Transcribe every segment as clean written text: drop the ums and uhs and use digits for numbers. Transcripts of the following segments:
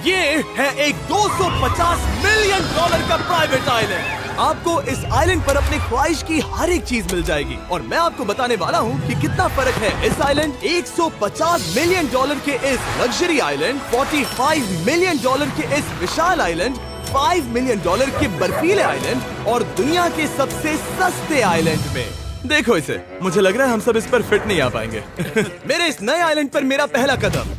ये है एक 250 मिलियन डॉलर का प्राइवेट आइलैंड। आपको इस आइलैंड पर अपनी ख्वाहिश की हर एक चीज मिल जाएगी और मैं आपको बताने वाला हूँ कि कितना फर्क है इस आइलैंड 150 मिलियन डॉलर के इस लग्जरी आइलैंड, 45 मिलियन डॉलर के इस विशाल आइलैंड, 5 मिलियन डॉलर के बर्फीले आइलैंड और दुनिया के सबसे सस्ते आइलैंड में। देखो इसे, मुझे लग रहा है हम सब इस पर फिट नहीं आ पाएंगे। मेरे इस नए आइलैंड पर मेरा पहला कदम।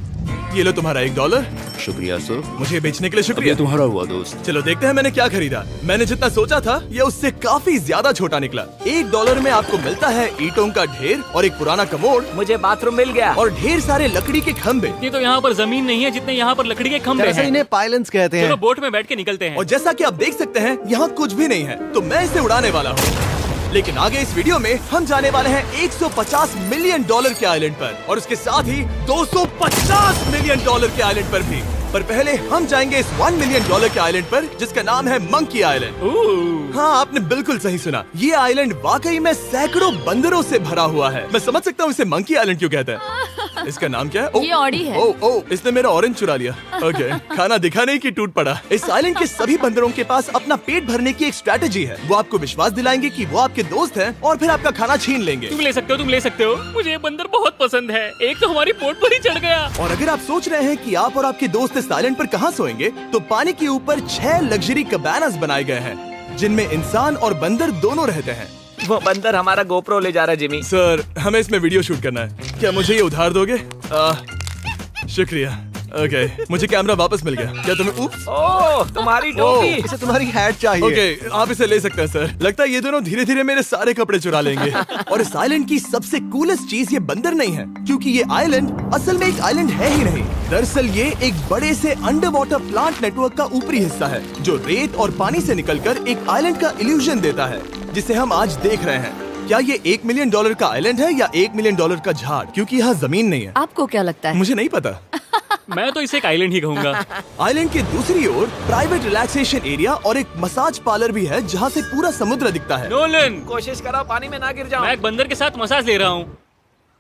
ये लो तुम्हारा $1। शुक्रिया सर। मुझे बेचने के लिए शुक्रिया। तुम्हारा हुआ दोस्त। चलो देखते हैं मैंने क्या खरीदा। मैंने जितना सोचा था ये उससे काफी ज्यादा छोटा निकला। $1 में आपको मिलता है ईंटों का ढेर और एक पुराना कमोड। मुझे बाथरूम मिल गया और ढेर सारे लकड़ी के खम्भे। ये तो यहाँ पर जमीन नहीं है जितने यहाँ पर लकड़ी के खम्भे हैं। इन्हें पाइलन्स कहते हैं। चलो बोट में बैठ के निकलते हैं। और जैसा कि आप देख सकते हैं यहाँ कुछ भी नहीं है, तो मैं इसे उड़ाने वाला हूँ। लेकिन आगे इस वीडियो में हम जाने वाले हैं 150 मिलियन डॉलर के आइलैंड पर और उसके साथ ही 250 मिलियन डॉलर के आइलैंड पर भी। पर पहले हम जाएंगे इस 1 मिलियन डॉलर के आइलैंड पर जिसका नाम है मंकी आइलैंड। हाँ, आपने बिल्कुल सही सुना। ये आइलैंड वाकई में सैकड़ों बंदरों से भरा हुआ है। मैं समझ सकता हूँ इसे मंकी आइलैंड क्यों कहते हैं। इसका नाम क्या है? ये ऑडी है। ओ, इसने मेरा ऑरेंज चुरा लिया। ओके, खाना दिखा नहीं कि टूट पड़ा। इस आइलैंड के सभी बंदरों के पास अपना पेट भरने की एक स्ट्रेटेजी है। वो आपको विश्वास दिलाएंगे कि वो आपके दोस्त हैं और फिर आपका खाना छीन लेंगे। तुम ले सकते हो। मुझे ये बंदर बहुत पसंद है। एक तो हमारी बोट पर ही चढ़ गया। और अगर आप सोच रहे हैं कि आप और आपके दोस्त इस आइलैंड पर कहाँ सोएंगे, तो पानी के ऊपर 6 लग्जरी कबानास बनाए गए हैं जिनमें इंसान और बंदर दोनों रहते हैं। वो बंदर हमारा गोप्रो ले जा रहा है जिमी। सर, हमें इसमें वीडियो शूट करना है। क्या मुझे ये उधार दोगे? शुक्रिया। ओके, मुझे कैमरा वापस मिल गया। क्या तुम्हें? ओह, तुम्हारी टोपी। इसे तुम्हारी हैट चाहिए। ओके, आप इसे ले सकते हैं सर। लगता है ये दोनों धीरे धीरे मेरे सारे कपड़े चुरा लेंगे। और इस आइलैंड की सबसे कूलेस्ट चीज ये बंदर नहीं है, क्योंकि ये आइलैंड असल में एक आइलैंड है ही नहीं। दरअसल ये एक बड़े से अंडर वाटर प्लांट नेटवर्क का ऊपरी हिस्सा है जो रेत और पानी से निकलकर एक आइलैंड का इल्यूजन देता है जिसे हम आज देख रहे हैं। क्या ये $1 मिलियन का आइलैंड है या $1 मिलियन का झाड़? क्योंकि यहाँ जमीन नहीं है। आपको क्या लगता है? मुझे नहीं पता। मैं तो इसे एक आइलैंड ही कहूँगा। आइलैंड के दूसरी ओर प्राइवेट रिलैक्सेशन एरिया और एक मसाज पार्लर भी है जहाँ से पूरा समुद्र दिखता है। नोलन, कोशिश करो पानी में ना गिर जाओ। मैं एक बंदर के साथ मसाज ले रहा हूँ।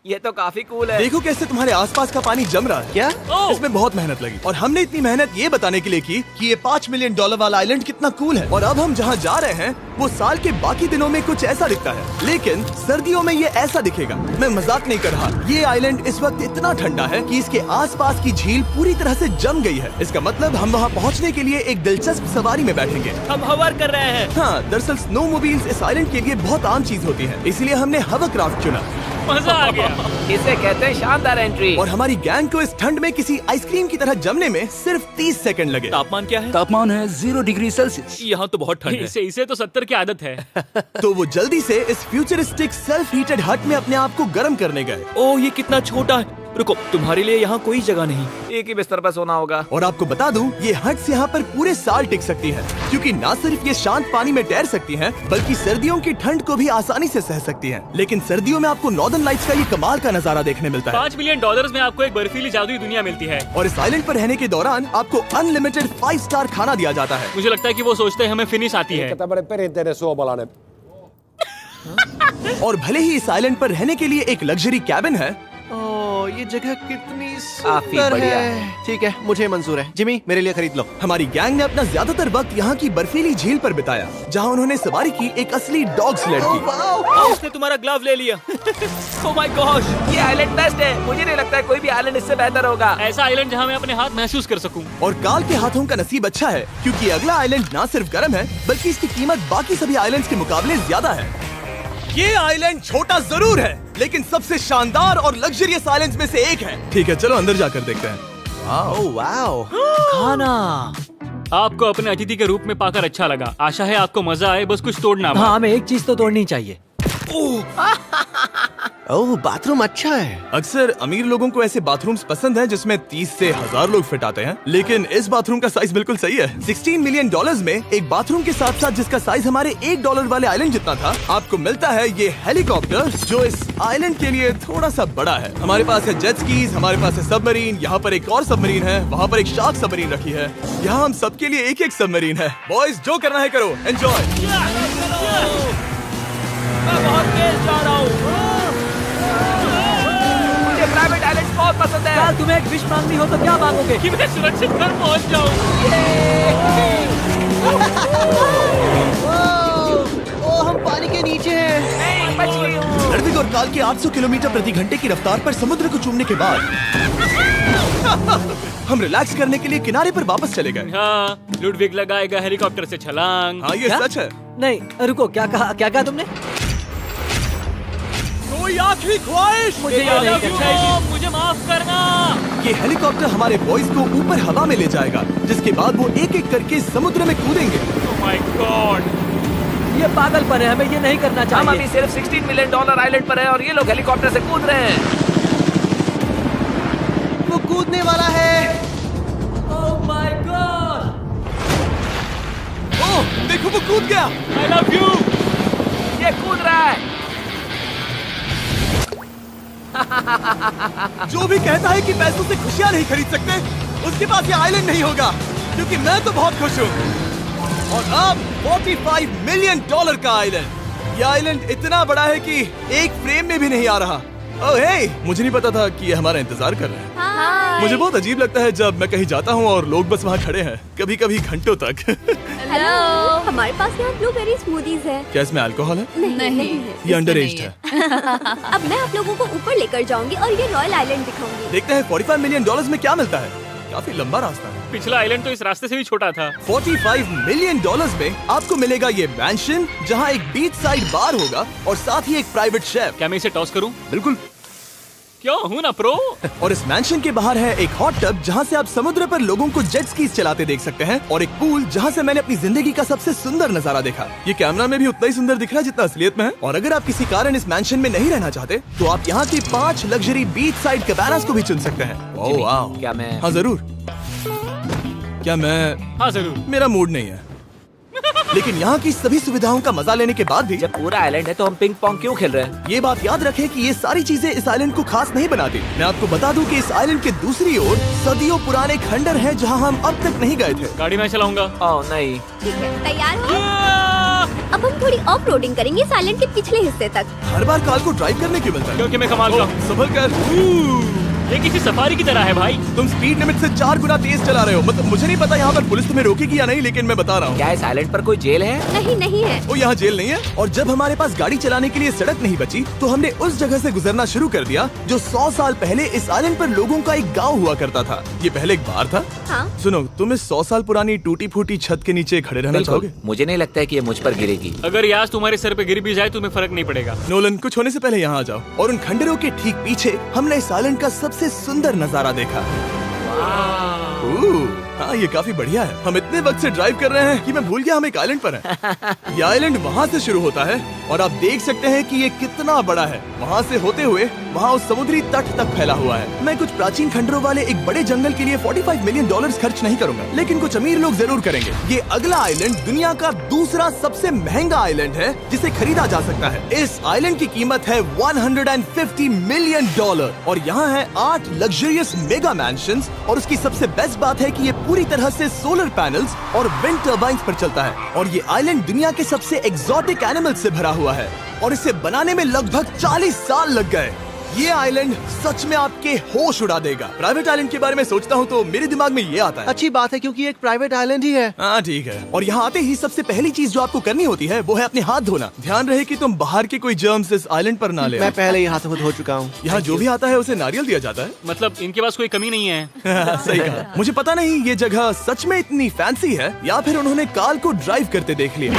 ये तो काफी कूल है। देखो कैसे तुम्हारे आसपास का पानी जम रहा है। क्या? इसमें बहुत मेहनत लगी और हमने इतनी मेहनत ये बताने के लिए की कि ये $5 मिलियन वाला आइलैंड कितना कूल है। और अब हम जहाँ जा रहे हैं वो साल के बाकी दिनों में कुछ ऐसा दिखता है, लेकिन सर्दियों में ये ऐसा दिखेगा। मैं मजाक नहीं कर रहा। ये आइलैंड इस वक्त इतना ठंडा है कि इसके आसपास की झील पूरी तरह से जम गई है। इसका मतलब हम वहाँ पहुँचने के लिए एक दिलचस्प सवारी में बैठेंगे। हम हवर कर रहे हैं। हाँ, दरअसल स्नोमोबाइल्स इस आइलैंड के लिए बहुत आम चीज होती है, इसलिए हमने हवरक्राफ्ट चुना। मजा आ गया। इसे कहते हैं शानदार एंट्री। और हमारी गैंग को इस ठंड में किसी आइसक्रीम की तरह जमने में सिर्फ 30 सेकंड लगे। तापमान क्या है? तापमान है 0 डिग्री सेल्सियस। यहाँ तो बहुत ठंड है। इसे तो 70 की आदत है। तो वो जल्दी से इस फ्यूचरिस्टिक सेल्फ हीटेड हट में अपने आप को गर्म करने गए। ओह, ये कितना छोटा है। रुको, तुम्हारे लिए यहाँ कोई जगह नहीं। एक ही बिस्तर पर सोना होगा। और आपको बता दूं, ये हट्स यहाँ पर पूरे साल टिक सकती है, क्योंकि न सिर्फ ये शांत पानी में तैर सकती हैं, बल्कि सर्दियों की ठंड को भी आसानी से सह सकती हैं। लेकिन सर्दियों में आपको नॉर्दर्न लाइट्स का ये कमाल का नजारा देखने मिलता है। $5 मिलियन में आपको एक बर्फीली जादुई दुनिया मिलती है। और इस आइलैंड पर रहने के दौरान आपको अनलिमिटेड 5 स्टार खाना दिया जाता है। मुझे लगता है कि वो सोचते हैं हमें फिनिश आती है। और भले ही इस आइलैंड पर रहने के लिए एक लग्जरी कैबिन है, ये जगह कितनी काफी सुंदर बढ़िया है। ठीक है, मुझे मंजूर है। जिमी, मेरे लिए खरीद लो। हमारी गैंग ने अपना ज्यादातर वक्त यहाँ की बर्फीली झील पर बिताया, जहाँ उन्होंने सवारी की एक असली डॉग स्लेड की। उसने तुम्हारा ग्लव ले लिया। ओह माय गॉश, ये आइलैंड बेस्ट है। मुझे नहीं लगता है कोई भी आइलैंड इससे बेहतर होगा। ऐसा आइलैंड जहाँ मैं अपने हाथ महसूस कर सकूं। और काल के हाथों का नसीब अच्छा है, क्योंकि अगला आइलैंड न सिर्फ गर्म है, बल्कि इसकी कीमत बाकी सभी आइलैंड्स के मुकाबले ज्यादा है। ये आइलैंड छोटा जरूर है, लेकिन सबसे शानदार और लग्जरियस आइलैंड्स में से एक है। ठीक है, चलो अंदर जाकर देखते हैं। वाओ, खाना। आपको अपने अतिथि के रूप में पाकर अच्छा लगा। आशा है आपको मजा आए, बस कुछ तोड़ना। हाँ, हमें एक चीज तो तोड़नी चाहिए। ओह, बाथरूम अच्छा है। अक्सर अमीर लोगों को ऐसे बाथरूम्स पसंद हैं जिसमें 30 से 1000 लोग फिट आते हैं, लेकिन इस बाथरूम का साइज बिल्कुल सही है। $16 मिलियन में एक बाथरूम के साथ साथ जिसका साइज हमारे $1 वाले आइलैंड जितना था, आपको मिलता है ये हेलीकॉप्टर, जो इस आइलैंड के लिए थोड़ा सा बड़ा है। हमारे पास है जेट स्कीज, हमारे पास है सबमरीन, यहाँ पर एक और सबमरीन है, वहाँ पर एक शार्क सबमरीन रखी है। यहाँ हम सबके लिए एक एक सबमरीन है। बॉयज, जो करना है करो, एंजॉय। मैं बहुत तेज जा रहा हूँ। मुझे प्राइवेट आइलैंड बहुत पसंद है। यार तुम्हें एक विश मांगनी हो तो क्या मांगोगे? कि मैं सुरक्षित घर पहुंच जाऊं। ओ, हम पानी के नीचे हैं। नहीं, बच गई हूँ। लड़विक और काल के 800 किलोमीटर प्रति घंटे की रफ्तार पर समुद्र को चूमने के बाद हम रिलैक्स करने के लिए किनारे पर वापस चले गए। हाँ, लुडविग लगाएगा हेलीकॉप्टर से छलांग। हाँ, ये क्या? सच है। नहीं रुको, क्या कहा तुमने? कोई आखिरी ख्वाहिश? मुझे ये नहीं करना चाहिए। मुझे माफ करना। ये हेलीकॉप्टर हमारे बॉयज को ऊपर हवा में ले जाएगा, जिसके बाद वो एक एक करके समुद्र में कूदेंगे। Oh my God! ये पागलपन है, हमें ये नहीं करना हम अभी चाहिए। सिर्फ $16 मिलियन आइलैंड पर है और ये लोग हेलीकॉप्टर से कूद रहे हैं। वो कूदने वाला है। Oh my God! ओह, देखो वो कूद गया। I love you. ये कूद रहा है। जो भी कहता है कि पैसों से खुशियां नहीं खरीद सकते, उसके पास ये आइलैंड नहीं होगा, क्योंकि मैं तो बहुत खुश हूँ। और अब $45 मिलियन का आइलैंड। ये आइलैंड इतना बड़ा है कि एक फ्रेम में भी नहीं आ रहा। ओह हे, मुझे नहीं पता था कि ये हमारा इंतजार कर रहे हैं। मुझे बहुत अजीब लगता है जब मैं कहीं जाता हूँ और लोग बस वहाँ खड़े हैं, कभी कभी घंटों तक। हेलो, हमारे पास यहाँ ब्लूबेरी स्मूदीज है। क्या इसमें अल्कोहल है? नहीं ये अंडरएज्ड है। अब मैं आप लोगों को ऊपर लेकर जाऊंगी और ये रॉयल आइलैंड दिखाऊंगी। देखते हैं $45 मिलियन में क्या मिलता है। काफी लंबा रास्ता है। पिछला आइलैंड तो इस रास्ते से भी छोटा था। $45 मिलियन में आपको मिलेगा ये मैंशन, जहाँ एक बीच साइड बार होगा और साथ ही एक प्राइवेट शेफ। क्या मैं इसे टॉस करूं? बिल्कुल। क्यों, हूं ना प्रो। और इस मैंशन के बाहर है एक हॉट टब, जहाँ से आप समुद्र पर लोगों को जेट स्कीज चलाते देख सकते हैं, और एक पूल जहाँ से मैंने अपनी जिंदगी का सबसे सुंदर नजारा देखा। ये कैमरा में भी उतना ही सुंदर दिख रहा है जितना असलियत में है। और अगर आप किसी कारण इस मैंशन में नहीं रहना चाहते, तो आप यहाँ की 5 लग्जरी बीच साइड कैबानास को भी चुन सकते हैं। ओह वाह। क्या मैं? हाँ जरूर। क्या मैं? हाँ जरूर। मेरा मूड नहीं है। लेकिन यहाँ की सभी सुविधाओं का मजा लेने के बाद भी जब पूरा आइलैंड है तो हम पिंग पोंग क्यों खेल रहे हैं? ये बात याद रखें कि ये सारी चीजें इस आइलैंड को खास नहीं बनाती। मैं आपको बता दूं कि इस आइलैंड के दूसरी ओर सदियों पुराने खंडर हैं, जहां हम अब तक नहीं गए थे। गाड़ी मैं चलाऊंगा। ओह नहीं। ठीक है, तैयार हो? अब हम थोड़ी ऑफ रोडिंग करेंगे इस आइलैंड के पिछले हिस्से तक। हर बार कार को ड्राइव करने क्यों मिलता है? क्योंकि मैं कमाल का हूं। संभल कर। ये किसी सफारी की तरह है भाई। तुम स्पीड लिमिट से 4 गुना तेज चला रहे हो। मतलब मुझे नहीं पता यहाँ पर पुलिस तुम्हें रोकेगी या नहीं, लेकिन मैं बता रहा हूँ। क्या इस आइलैंड पर कोई जेल है? नहीं है। वो यहाँ जेल नहीं है। और जब हमारे पास गाड़ी चलाने के लिए सड़क नहीं बची, तो हमने उस जगह से गुजरना शुरू कर दिया जो 100 साल पहले इस आइलैंड पर लोगों का एक गाँव हुआ करता था। ये पहले एक बार था। हाँ? सुनो, तुम इस 100 साल पुरानी टूटी फूटी छत के नीचे खड़े रहना चाहोगे? मुझे नहीं लगता है कि ये मुझ पर गिरेगी। अगर ये आज तुम्हारे सर पे गिर भी जाए तुम्हें फर्क नहीं पड़ेगा। नोलन, कुछ होने से पहले यहाँ आ जाओ। और उन खंडरों के ठीक पीछे हमने इस आइलैंड का सबसे सुंदर नजारा देखा। हाँ, ये काफी बढ़िया है। हम इतने वक्त से ड्राइव कर रहे हैं कि मैं भूल गया हम एक आइलैंड पर हैं। ये आइलैंड वहाँ से शुरू होता है और आप देख सकते हैं कि ये कितना बड़ा है। वहाँ से होते हुए वहाँ उस समुद्री तट तक फैला हुआ है। मैं कुछ प्राचीन खंडरों वाले एक बड़े जंगल के लिए $45 मिलियन खर्च नहीं करूंगा, लेकिन कुछ अमीर लोग जरूर करेंगे। ये अगला आइलैंड दुनिया का दूसरा सबसे महंगा आइलैंड है जिसे खरीदा जा सकता है। इस आइलैंड की कीमत है $150 मिलियन और यहाँ है 8 लग्जरियस मेगा मैंशंस। और उसकी सबसे बेस्ट बात है कि ये पूरी तरह से सोलर पैनल्स और विंड टर्बाइन्स पर चलता है। और ये आइलैंड दुनिया के सबसे एक्सोटिक एनिमल्स से भरा हुआ है और इसे बनाने में लगभग 40 साल लग गए। ये आइलैंड सच में आपके होश उड़ा देगा। प्राइवेट आइलैंड के बारे में सोचता हूँ तो मेरे दिमाग में ये आता है। अच्छी बात है, क्योंकि एक प्राइवेट आइलैंड ही है। हाँ ठीक है। और यहाँ आते ही सबसे पहली चीज जो आपको करनी होती है वो है अपने हाथ धोना। ध्यान रहे कि तुम बाहर के कोई जर्म्स इस आइलैंड पर ना ले। मैं पहले ही हाथों धो चुका हूँ। यहाँ जो भी आता है उसे नारियल दिया जाता है। मतलब इनके पास कोई कमी नहीं है। सही कहा। मुझे पता नहीं ये जगह सच में इतनी फैंसी है या फिर उन्होंने कार को ड्राइव करते देख लिया,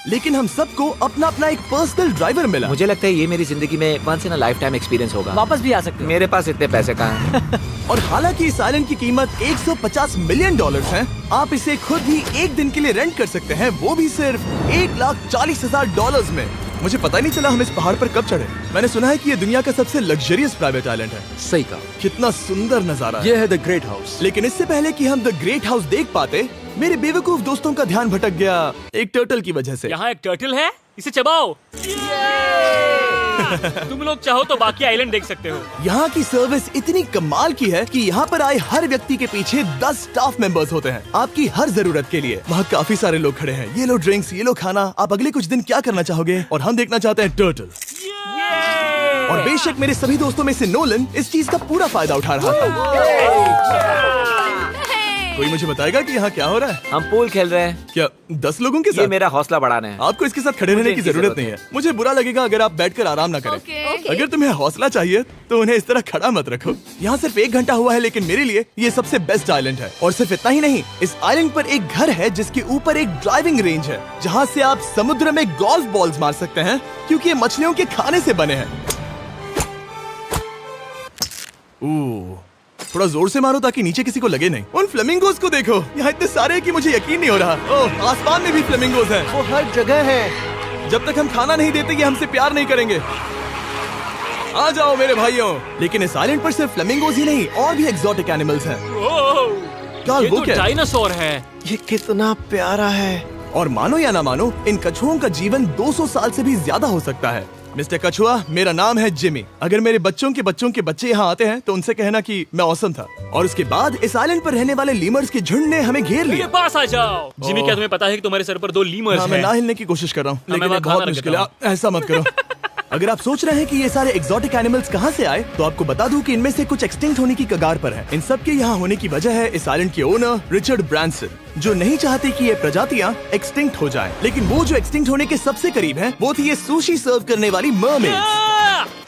लेकिन हम सबको अपना अपना एक पर्सनल ड्राइवर मिला। मुझे लगता है ये मेरी जिंदगी में once in a lifetime experience होगा। वापस भी आ सकते हो। मेरे पास इतने पैसे कहाँ हैं? और हालांकि इस आइलैंड की कीमत $150 मिलियन है, आप इसे खुद ही एक दिन के लिए रेंट कर सकते हैं, वो भी सिर्फ $1,40,000 में। मुझे पता ही नहीं चला हम इस पहाड़ पर कब चढ़े। मैंने सुना है कि ये दुनिया का सबसे लग्जरियस प्राइवेट आइलैंड है। सही कहा। कितना सुंदर नजारा है। ये है द ग्रेट हाउस। लेकिन इससे पहले कि हम द ग्रेट हाउस देख पाते, मेरे बेवकूफ दोस्तों का ध्यान भटक गया एक टर्टल की वजह से। यहाँ एक टर्टल है, इसे चबाओ। तुम लोग चाहो तो बाकी आइलैंड देख सकते हो। यहाँ की सर्विस इतनी कमाल की है कि यहाँ पर आए हर व्यक्ति के पीछे 10 स्टाफ मेंबर्स होते हैं आपकी हर जरूरत के लिए। वहाँ काफी सारे लोग खड़े हैं। ये लो ड्रिंक्स, ये लो खाना। आप अगले कुछ दिन क्या करना चाहोगे? और हम देखना चाहते हैं टर्टल। और बेशक मेरे सभी दोस्तों में से नोलन इस चीज का पूरा फायदा उठा रहा था। कोई मुझे बताएगा कि यहाँ क्या हो रहा है? हम पूल खेल रहे हैं। क्या 10 लोगों के ये साथ? मेरा हौसला बढ़ाना है। आपको इसके साथ खड़े रहने की इनकी जरूरत नहीं है। मुझे बुरा लगेगा अगर आप बैठकर आराम ना करें। अगर तुम्हें हौसला चाहिए तो उन्हें इस तरह खड़ा मत रखो। यहाँ सिर्फ 1 घंटा हुआ है, लेकिन मेरे लिए ये सबसे बेस्ट आइलैंड है। और सिर्फ इतना ही नहीं, इस आइलैंड पर एक घर है जिसके ऊपर एक ड्राइविंग रेंज है, जहाँ से आप समुद्र में गोल्फ बॉल्स मार सकते हैं, क्योंकि ये मछलियों के खाने से बने हैं। थोड़ा जोर से मारो ताकि नीचे किसी को लगे नहीं। उन फ्लेमिंगोज को देखो, यहाँ इतने सारे हैं कि मुझे यकीन नहीं हो रहा। ओह, आसमान में भी फ्लेमिंगोज हैं। वो हर जगह है। जब तक हम खाना नहीं देते ये हमसे प्यार नहीं करेंगे। आ जाओ मेरे भाइयों। लेकिन इस आइलैंड पर सिर्फ फ्लेमिंगोज ही नहीं, और भी एक्सोटिक एनिमल्स हैं। क्या ये वो तो क्या है? डायनासोर है। ये कितना प्यारा है। और मानो या ना मानो, इन कछुओं का जीवन 200 साल से भी ज्यादा हो सकता है। मिस्टर कछुआ, मेरा नाम है जिमी। अगर मेरे बच्चों के बच्चे यहाँ आते हैं तो उनसे कहना कि मैं औसम था। और उसके बाद इस आइलैंड पर रहने वाले लीमर्स के झुंड ने हमें घेर मेरे लिया। पास आ जाओ। जिमी, क्या तुम्हें पता है कि तुम्हारे सर पर 2 लीमर्स हाँ, मैं हैं? ना हिलने की कोशिश कर रहा हूँ, मैं लेकिन ये वहाँ बहुत खाना मुश्किल है। रखता ऐसा मत करो। अगर आप सोच रहे हैं कि ये सारे एक्सोटिक एनिमल्स कहाँ से आए, तो आपको बता दूं कि इनमें से कुछ एक्सटिंक्ट होने की कगार पर हैं। इन सब के यहाँ होने की वजह है इस आइलैंड के ओनर रिचर्ड ब्रांसन, जो नहीं चाहते कि ये प्रजातियाँ एक्सटिंक्ट हो जाएं। लेकिन वो जो एक्सटिंक्ट होने के सबसे करीब हैं, वो थी ये सुशी सर्व करने वाली मरमेड्स।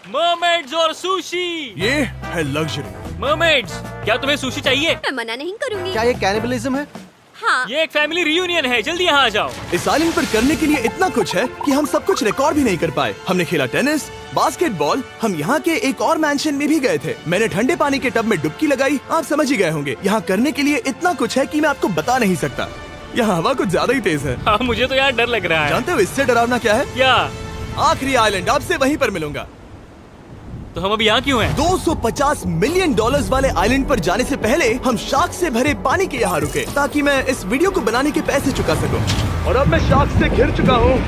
मरमेड्स और सुशी। ये है लग्जरी। मरमेड्स, क्या तुम्हें सुशी चाहिए? मैं मना नहीं करूंगी। क्या ये कैनिबलिज्म है? हाँ। ये एक फैमिली रियूनियन है, जल्दी यहाँ आ जाओ। इस आइलैंड पर करने के लिए इतना कुछ है कि हम सब कुछ रिकॉर्ड भी नहीं कर पाए। हमने खेला टेनिस, बास्केटबॉल, हम यहाँ के एक और मैंशन में भी गए थे। मैंने ठंडे पानी के टब में डुबकी लगाई। आप समझ ही गए होंगे, यहाँ करने के लिए इतना कुछ है कि मैं आपको बता नहीं सकता। यहाँ हवा कुछ ज्यादा ही तेज है। हाँ, मुझे तो यार डर लग रहा है। जानते हो इससे डरावना क्या है? क्या? आखिरी आइलैंड, आपसे वहीं पर मिलूंगा। तो हम अभी यहाँ क्यों हैं? $250 मिलियन वाले आइलैंड पर जाने से पहले हम शार्क से भरे पानी के यहाँ रुके, ताकि मैं इस वीडियो को बनाने के पैसे चुका सकूं। और अब मैं शार्क से घिर चुका हूँ,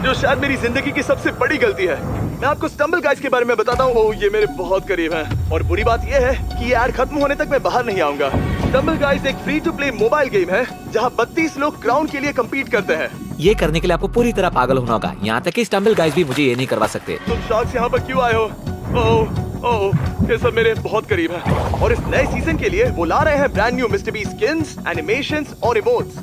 जो शायद मेरी जिंदगी की सबसे बड़ी गलती है। मैं आपको स्टम्बल गाइज के बारे में बताता हूँ। ओह, ये मेरे बहुत करीब हैं। और बुरी बात यह है कि ये ऐड खत्म होने तक मैं बाहर नहीं आऊंगा। स्टम्बल गाइज एक free to play mobile game है, जहाँ 32 लोग क्राउन के लिए कम्पीट करते हैं। ये करने के लिए आपको पूरी तरह पागल होना होगा। यहाँ तक कि स्टम्बल गाइज भी मुझे ये नहीं करवा सकते। तुम शार्क्स यहाँ पर क्यों आए हो? ओह, ये सब मेरे बहुत करीब है। और इस नए सीजन के लिए वो ला रहे हैं brand new mister beast skins, animations और इमोट्स।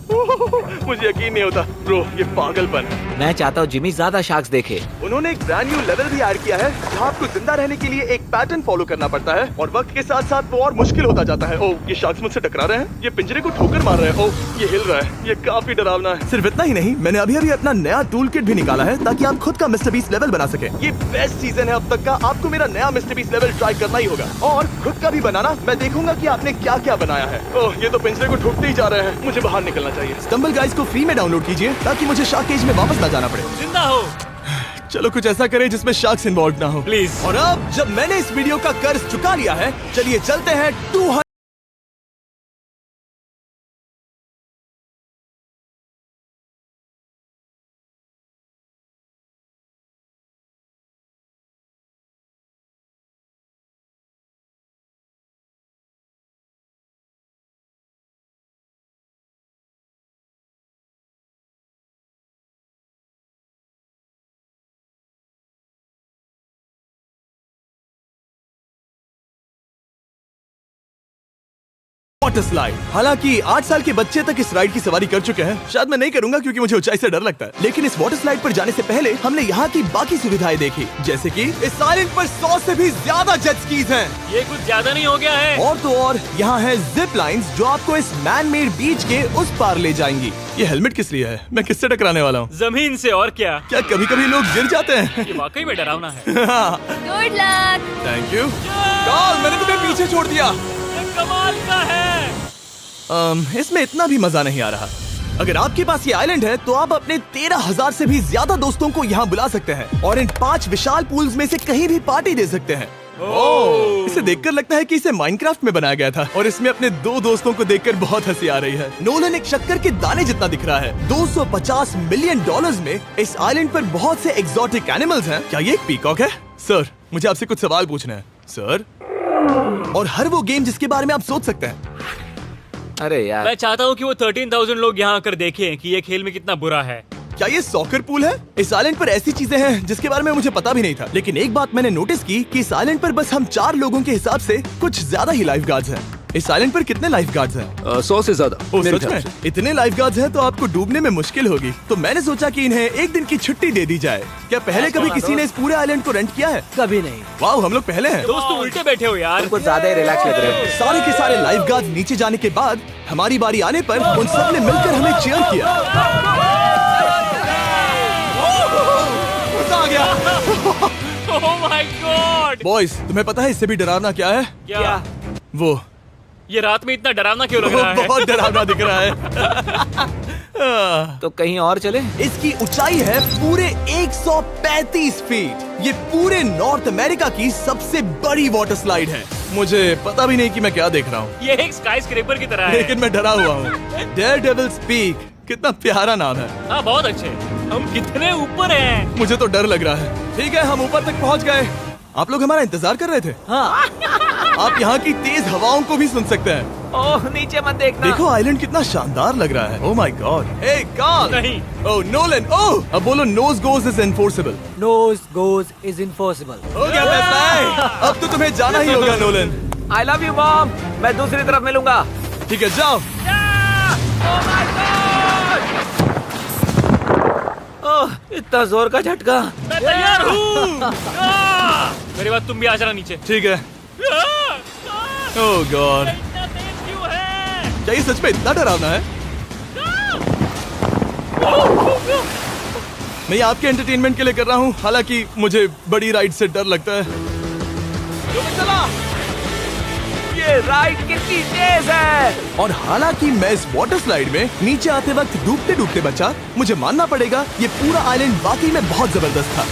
मुझे यकीन नहीं होता ब्रो, ये पागलपन। मैं चाहता हूँ जिमी ज्यादा शार्क्स देखे। उन्होंने एक ब्रांड न्यू लेवल भी ऐड किया है, जहाँ आपको जिंदा रहने के लिए एक पैटर्न फॉलो करना पड़ता है, और वक्त के साथ साथ वो और मुश्किल होता जाता है। ओह, ये शार्क्स मुझसे टकरा रहे हैं, ये पिंजरे को ठोकर मार रहे हैं। ओह, ये हिल रहा है, ये काफी डरावना है। सिर्फ इतना ही नहीं, मैंने अभी अपना नया टूल किट भी निकाला है, ताकि आप खुद का मिस्टर बीस्ट लेवल बना सके। ये बेस्ट सीजन है अब तक का। आपको मेरा नया मिस्टर बीस्ट लेवल ट्राई करना ही होगा, और खुद का भी बनाना। मैं देखूंगा कि आपने क्या क्या बनाया है। ओह, ये तो पिंजरे को ठोकते ही जा रहे हैं, मुझे बाहर निकलना चाहिए। स्टम्बल गाइज को फ्री में डाउनलोड कीजिए, ताकि मुझे शार्क केज में वापस ना जाना पड़े। जिंदा हो। चलो कुछ ऐसा करें जिसमें शार्क्स इन्वॉल्व ना हो, प्लीज। और अब जब मैंने इस वीडियो का कर्ज चुका लिया है, चलिए चलते हैं 200वाटर स्लाइड। हालांकि 8 साल के बच्चे तक इस राइड की सवारी कर चुके हैं। शायद मैं नहीं करूंगा क्योंकि मुझे ऊंचाई से डर लगता है। लेकिन इस वाटर स्लाइड पर जाने से पहले हमने यहाँ की बाकी सुविधाएं देखी, जैसे कि इस आइलैंड पर 100 से भी ज्यादा जेट स्कीज हैं। ये कुछ ज्यादा नहीं हो गया है? और तो और यहाँ है जिप लाइन्स, जो आपको इस मैन मेड बीच के उस पार ले जाएंगी। ये हेलमेट किस लिए है? मैं किससे टकराने वाला हूँ? जमीन से, और क्या? क्या कभी कभी लोग गिर जाते हैं? ये वाकई में डरावना है। Good luck. Thank you. Carl, मैंने तुम्हें पीछे छोड़ दिया। ये कमाल का है। इसमें इतना भी मजा नहीं आ रहा। अगर आपके पास ये आइलैंड है, तो आप अपने 13,000 से भी ज्यादा दोस्तों को यहाँ बुला सकते हैं, और इन 5 विशाल पूल्स में से कहीं भी पार्टी दे सकते हैं। ओह, इसे देखकर लगता है कि इसे माइनक्राफ्ट में बनाया गया था, और इसमें अपने 2 दोस्तों को देखकर बहुत हंसी आ रही है। नोलन एक शक्कर के दाने जितना दिख रहा है। $250 मिलियन में इस आइलैंड पर बहुत से एक्सोटिक एनिमल्स हैं। क्या ये एक पीकॉक है? सर, मुझे आपसे कुछ सवाल पूछना है सर। और हर वो गेम जिसके बारे में आप सोच सकते हैं। अरे यार, मैं चाहता हूँ कि वो 13,000 लोग यहाँ आकर देखें कि ये खेल में कितना बुरा है। क्या ये सॉकर पूल है? इस आइलैंड पर ऐसी चीजें हैं जिसके बारे में मुझे पता भी नहीं था, लेकिन एक बात मैंने नोटिस की कि इस आइलैंड पर बस हम 4 लोगों के हिसाब से कुछ ज्यादा ही लाइफ गार्ड्स हैं। इस आइलैंड पर कितने लाइफ गार्ड्स हैं? 100 से ज्यादा। ओ, मेरे सच ख्याल में? से। इतने लाइफ गार्ड्स हैं तो आपको डूबने में मुश्किल होगी। तो मैंने सोचा कि इन्हें एक दिन की छुट्टी दे दी जाए। क्या पहले कभी किसी ने इस पूरे आइलैंड को रेंट किया है? कभी नहीं। वाह, हम लोग पहले हैं। दोस्त तुम उल्टे बैठे हो यार। कुछ ज्यादा ही रिलैक्स लग रहे हो। सारे के सारे लाइफ गार्ड्स नीचे जाने के बाद हमारी बारी आने पर उन सब ने मिलकर हमें चीयर किया। मजा आ गया। ओह माय गॉड। बॉयज, तुम्हें पता है इससे भी डरावना क्या है? क्या? वो ये रात में इतना डरावना क्यों लग रहा है? बहुत डरावना दिख रहा है। तो कहीं और चले? इसकी ऊंचाई है पूरे 135 फीट। ये पूरे नॉर्थ अमेरिका की सबसे बड़ी वाटर स्लाइड है। मुझे पता भी नहीं कि मैं क्या देख रहा हूँ, ये एक स्काई स्क्रेपर की तरह है। लेकिन मैं डरा हुआ हूँ। डेयरडेविल्स पीक, कितना प्यारा नाम है। हाँ, बहुत अच्छे। हम कितने ऊपर हैं। मुझे तो डर लग रहा है। ठीक है, हम ऊपर तक पहुँच गए। आप लोग हमारा इंतजार कर रहे थे। हाँ। आप यहाँ की तेज हवाओं को भी सुन सकते हैं। ओह, नीचे मत देखना। देखो आइलैंड कितना शानदार लग रहा है। Oh my God. Hey Carl. नहीं। Oh Nolan. ओह, अब बोलो nose goes is enforceable. Nose goes is enforceable. हो गया फैसला है। अब तो तुम्हें जाना ही होगा Nolan. I love you mom. मैं दूसरी तरफ मिलूंगा। ठीक है, जाओ। ओह, इतना जोर का झटका। मैं तैयार हूँ। मेरे बाद तुम भी आ जाना नीचे। ठीक है। ओह गॉड, इतना तेज क्यों है? क्या ये सच में इतना डरावना है? मैं ये आपके एंटरटेनमेंट के लिए कर रहा हूँ, हालांकि मुझे बड़ी राइड से डर लगता है। चला, ये राइड कितनी तेज है। और हालांकि मैं इस वाटर स्लाइड में नीचे आते वक्त डूबते डूबते बचा, मुझे मानना पड़ेगा ये पूरा आइलैंड वाकई में बहुत जबरदस्त था।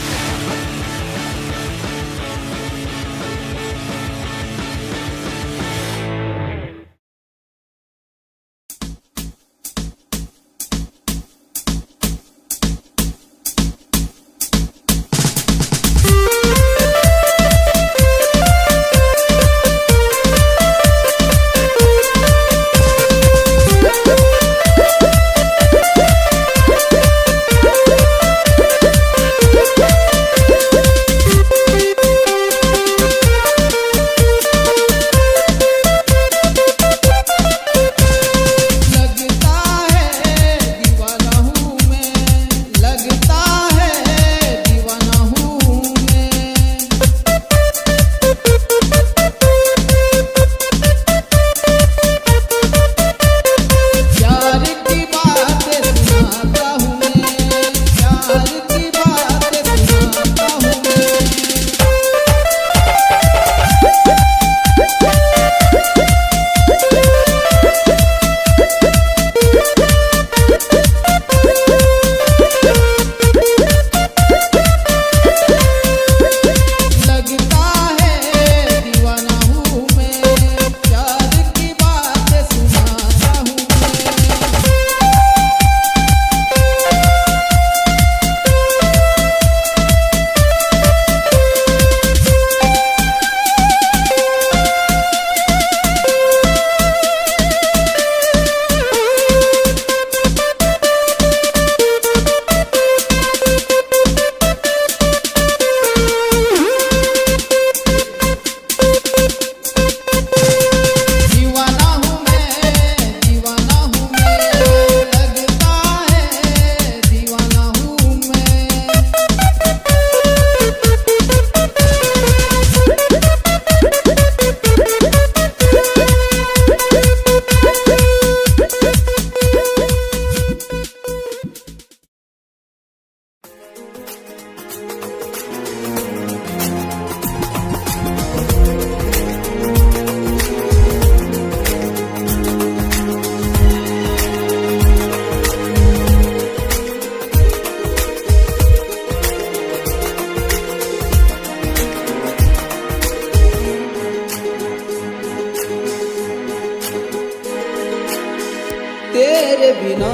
तेरे बिना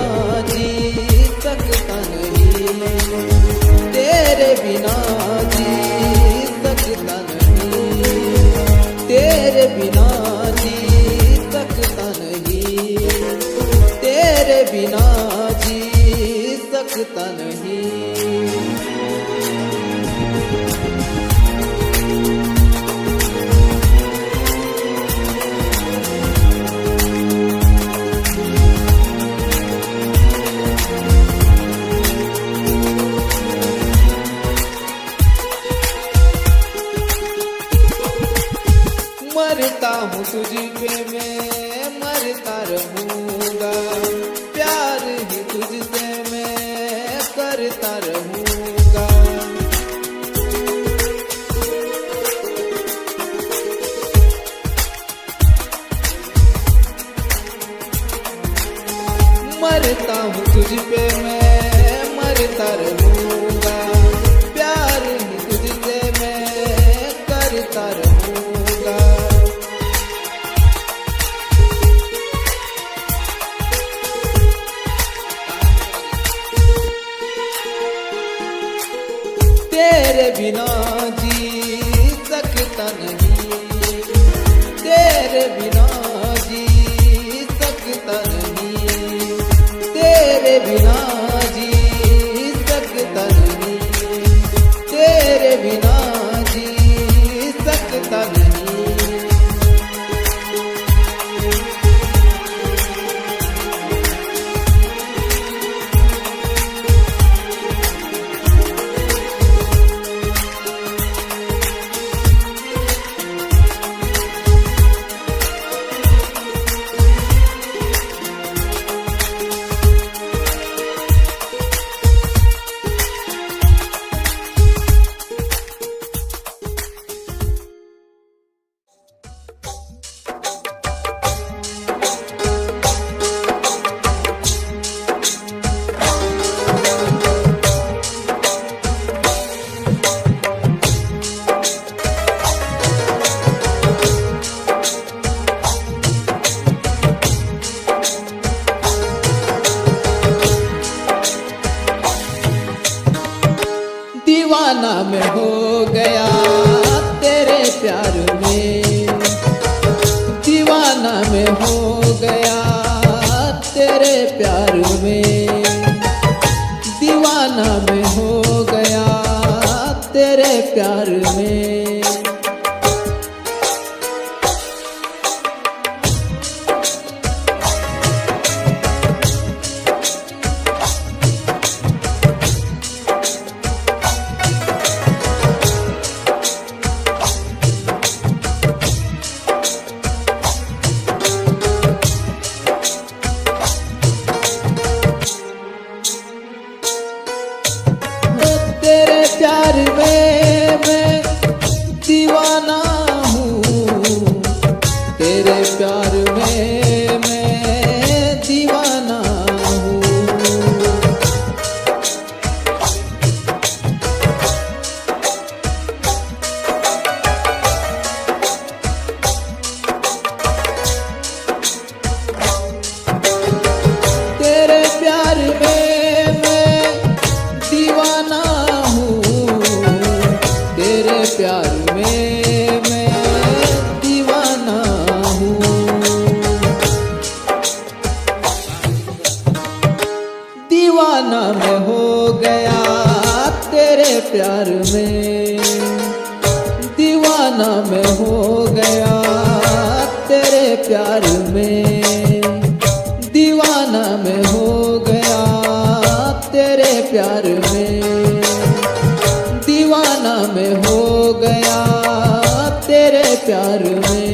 जी सकता नहीं, तेरे बिना जी सकता नहीं, तेरे बिना जी सकता नहीं, तेरे बिना जी सकता सकता नहीं। मरता हूँ तुझ पे मैं मरता रहूँगा, प्यार ही तुझसे मैं करता रहूँगा। मरता हूँ तुझ पे मैं मरता रहूँगा, प्यार ही तुझसे मैं करता रहूँगा। तेरे बिना जी सकता नहीं, तेरे बिना जी सकता नहीं, तेरे बिना जी सकता नहीं, तेरे बिना जी सकता नहीं। दीवाना मैं हो गया तेरे प्यार में, दीवाना मैं हो गया तेरे प्यार में, दीवाना मैं हो गया तेरे प्यार में। तेरे प्यार में मैं दीवाना हूँ, तेरे प्यार में मैं दीवाना हूँ। तेरे प्यार में मैं दीवाना हूँ, तेरे प्यार में मैं दीवाना हूँ। दीवाना मैं हो गया तेरे प्यार में, दीवाना मैं हो गया तेरे प्यार में, दीवाना मैं हो गया तेरे प्यार में, दीवाना मैं हो गया तेरे प्यार में।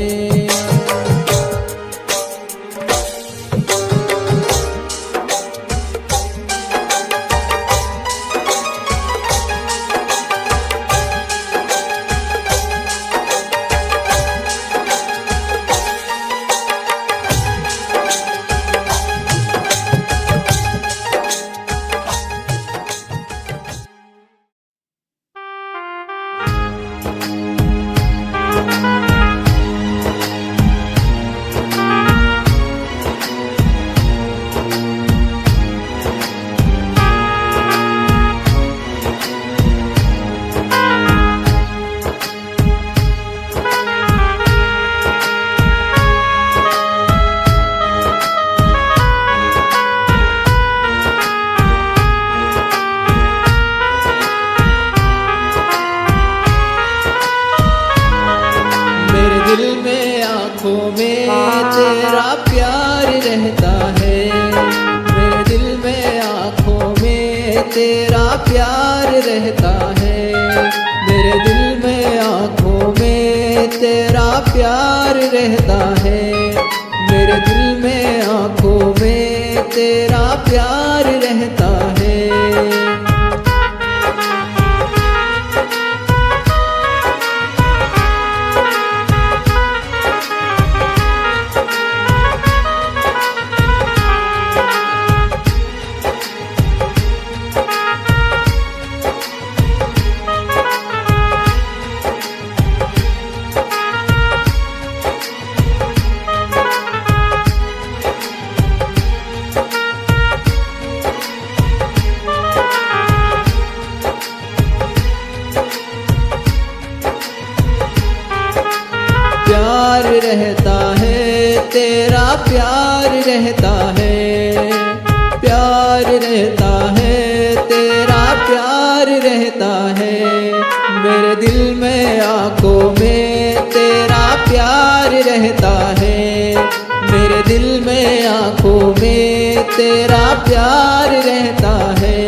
तेरा प्यार रहता है, मेरे दिल में आँखों में तेरा प्यार रहता है, मेरे दिल में आँखों में तेरा प्यार रहता है। प्यार रहता है तेरा प्यार रहता है, प्यार रहता है तेरा प्यार रहता है, मेरे दिल में आँखों में तेरा प्यार रहता है, मेरे दिल में आँखों में तेरा प्यार रहता है।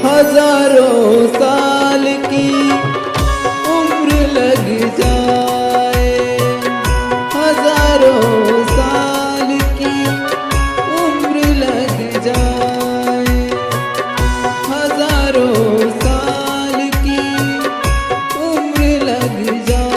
हजारों साल की उम्र लग जाए, हजारों साल की उम्र लग जाए, हजारों साल की उम्र लग जाए।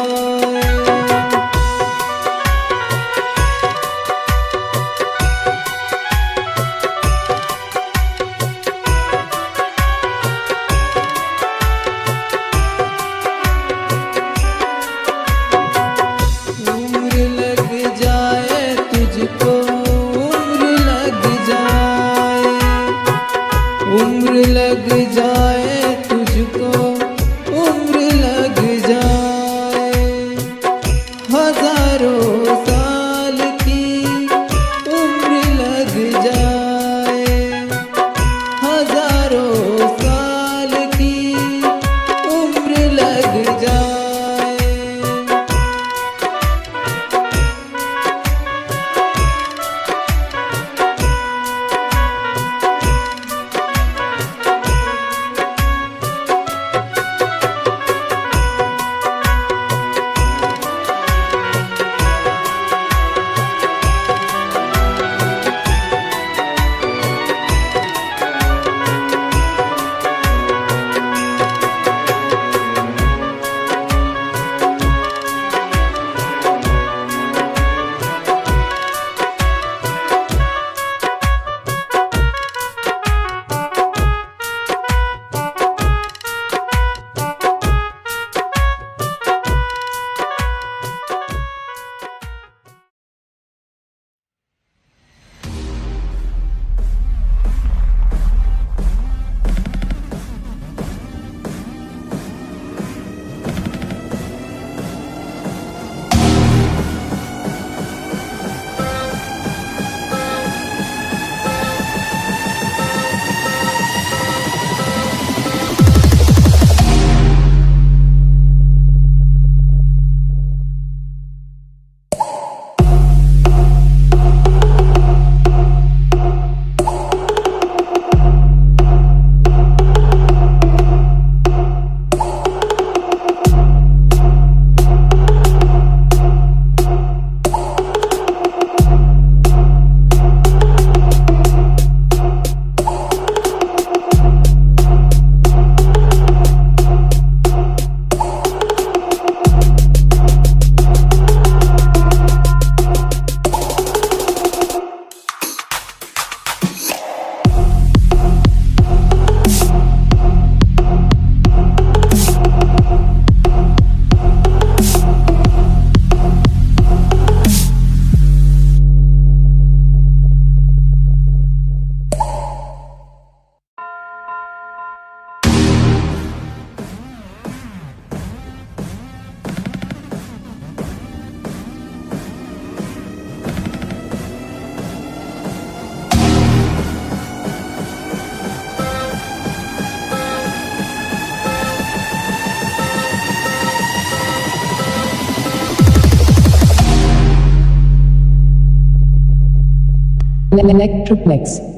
Electroplex.